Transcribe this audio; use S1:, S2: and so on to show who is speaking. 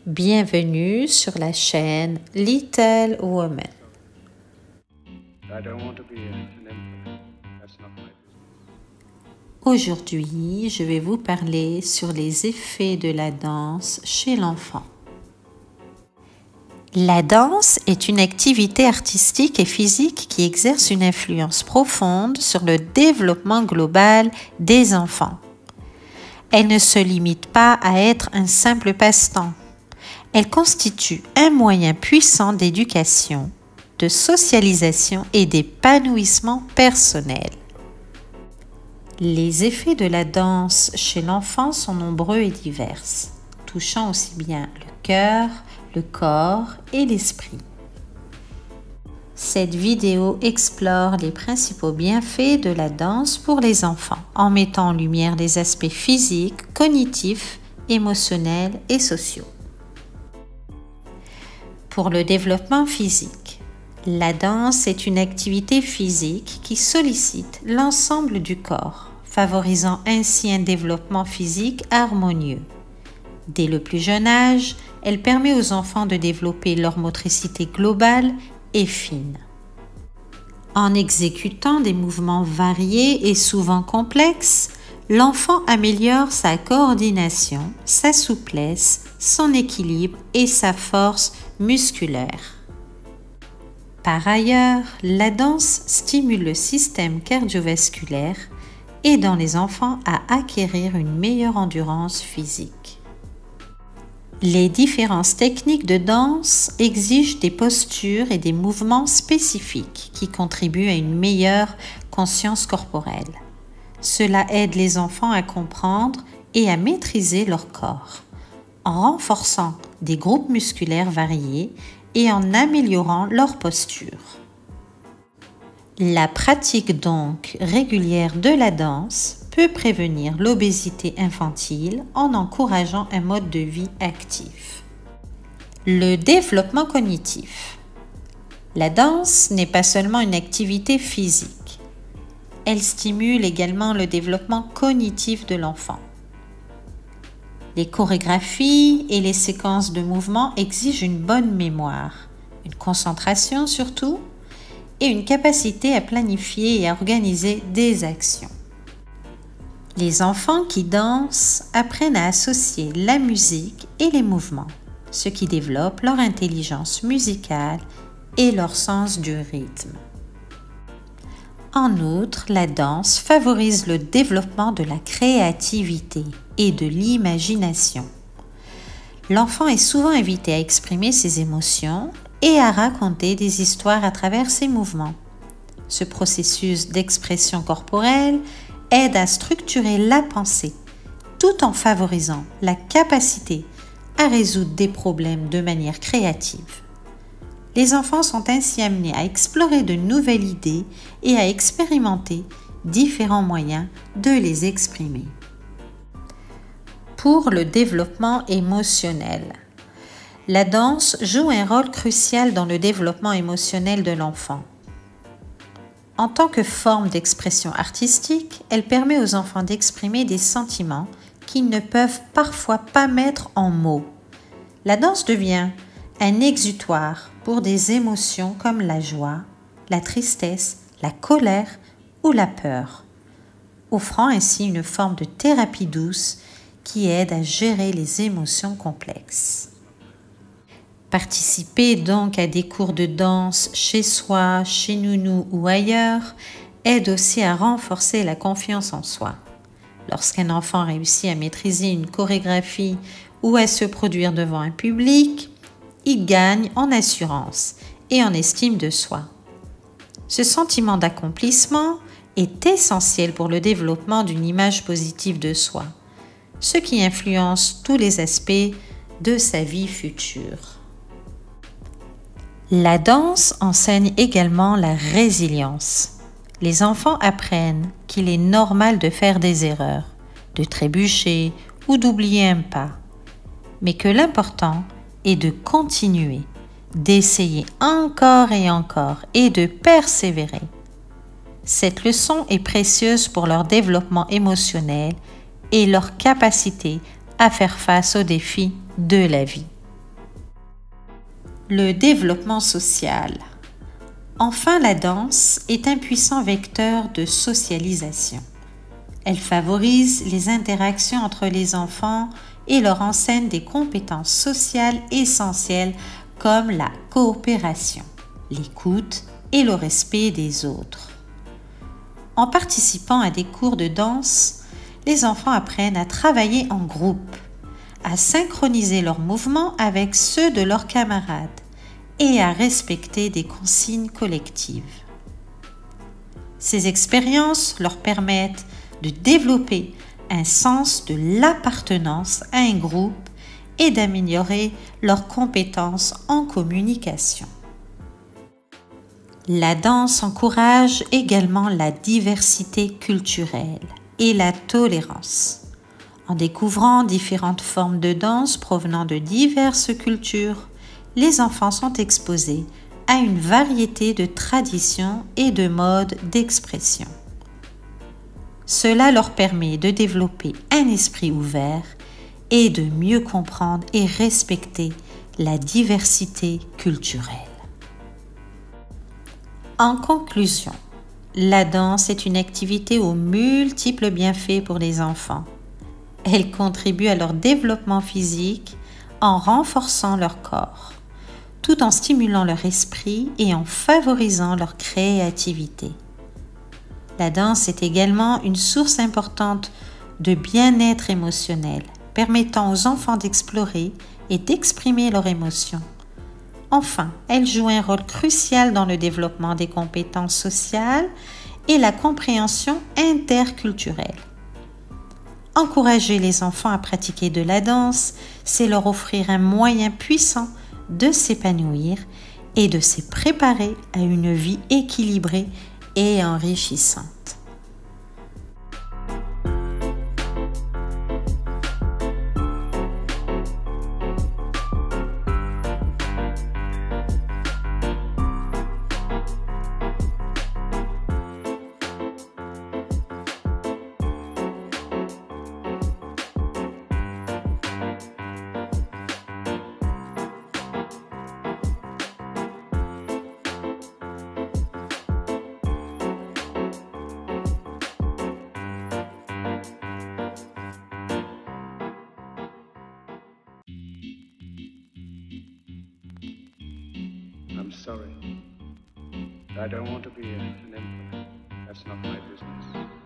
S1: Bienvenue sur la chaîne Little Woman. Aujourd'hui, je vais vous parler sur les effets de la danse chez l'enfant. La danse est une activité artistique et physique qui exerce une influence profonde sur le développement global des enfants. Elle ne se limite pas à être un simple passe-temps. Elle constitue un moyen puissant d'éducation, de socialisation et d'épanouissement personnel. Les effets de la danse chez l'enfant sont nombreux et divers, touchant aussi bien le cœur, le corps et l'esprit. Cette vidéo explore les principaux bienfaits de la danse pour les enfants, en mettant en lumière les aspects physiques, cognitifs, émotionnels et sociaux. Pour le développement physique, la danse est une activité physique qui sollicite l'ensemble du corps, favorisant ainsi un développement physique harmonieux. Dès le plus jeune âge, elle permet aux enfants de développer leur motricité globale et fine. En exécutant des mouvements variés et souvent complexes, l'enfant améliore sa coordination, sa souplesse, son équilibre et sa force musculaire. Par ailleurs, la danse stimule le système cardiovasculaire, aidant les enfants à acquérir une meilleure endurance physique. Les différentes techniques de danse exigent des postures et des mouvements spécifiques qui contribuent à une meilleure conscience corporelle. Cela aide les enfants à comprendre et à maîtriser leur corps, en renforçant des groupes musculaires variés et en améliorant leur posture. La pratique donc régulière de la danse peut prévenir l'obésité infantile en encourageant un mode de vie actif. Le développement cognitif. La danse n'est pas seulement une activité physique. Elle stimule également le développement cognitif de l'enfant. Les chorégraphies et les séquences de mouvements exigent une bonne mémoire, une concentration surtout, et une capacité à planifier et à organiser des actions. Les enfants qui dansent apprennent à associer la musique et les mouvements, ce qui développe leur intelligence musicale et leur sens du rythme. En outre, la danse favorise le développement de la créativité et de l'imagination. L'enfant est souvent invité à exprimer ses émotions et à raconter des histoires à travers ses mouvements. Ce processus d'expression corporelle aide à structurer la pensée, tout en favorisant la capacité à résoudre des problèmes de manière créative. Les enfants sont ainsi amenés à explorer de nouvelles idées et à expérimenter différents moyens de les exprimer. Pour le développement émotionnel, la danse joue un rôle crucial dans le développement émotionnel de l'enfant. En tant que forme d'expression artistique, elle permet aux enfants d'exprimer des sentiments qu'ils ne peuvent parfois pas mettre en mots. La danse devient un exutoire pour des émotions comme la joie, la tristesse, la colère ou la peur, offrant ainsi une forme de thérapie douce qui aide à gérer les émotions complexes. Participer donc à des cours de danse chez soi, chez nounou ou ailleurs aide aussi à renforcer la confiance en soi. Lorsqu'un enfant réussit à maîtriser une chorégraphie ou à se produire devant un public, il gagne en assurance et en estime de soi. Ce sentiment d'accomplissement est essentiel pour le développement d'une image positive de soi, ce qui influence tous les aspects de sa vie future. La danse enseigne également la résilience. Les enfants apprennent qu'il est normal de faire des erreurs, de trébucher ou d'oublier un pas, mais que l'important est de continuer, d'essayer encore et de persévérer. Cette leçon est précieuse pour leur développement émotionnel et leur capacité à faire face aux défis de la vie. Le développement social. Enfin, la danse est un puissant vecteur de socialisation. Elle favorise les interactions entre les enfants et leur enseigne des compétences sociales essentielles comme la coopération, l'écoute et le respect des autres. En participant à des cours de danse, les enfants apprennent à travailler en groupe, à synchroniser leurs mouvements avec ceux de leurs camarades et à respecter des consignes collectives. Ces expériences leur permettent de développer un sens de l'appartenance à un groupe et d'améliorer leurs compétences en communication. La danse encourage également la diversité culturelle et la tolérance. En découvrant différentes formes de danse provenant de diverses cultures, les enfants sont exposés à une variété de traditions et de modes d'expression. Cela leur permet de développer un esprit ouvert et de mieux comprendre et respecter la diversité culturelle. En conclusion, la danse est une activité aux multiples bienfaits pour les enfants. Elle contribue à leur développement physique en renforçant leur corps, tout en stimulant leur esprit et en favorisant leur créativité. La danse est également une source importante de bien-être émotionnel, permettant aux enfants d'explorer et d'exprimer leurs émotions. Enfin, elle joue un rôle crucial dans le développement des compétences sociales et la compréhension interculturelle. Encourager les enfants à pratiquer de la danse, c'est leur offrir un moyen puissant de s'épanouir et de se préparer à une vie équilibrée et enrichissante.
S2: I'm sorry. I don't want to be an emperor. That's not my business.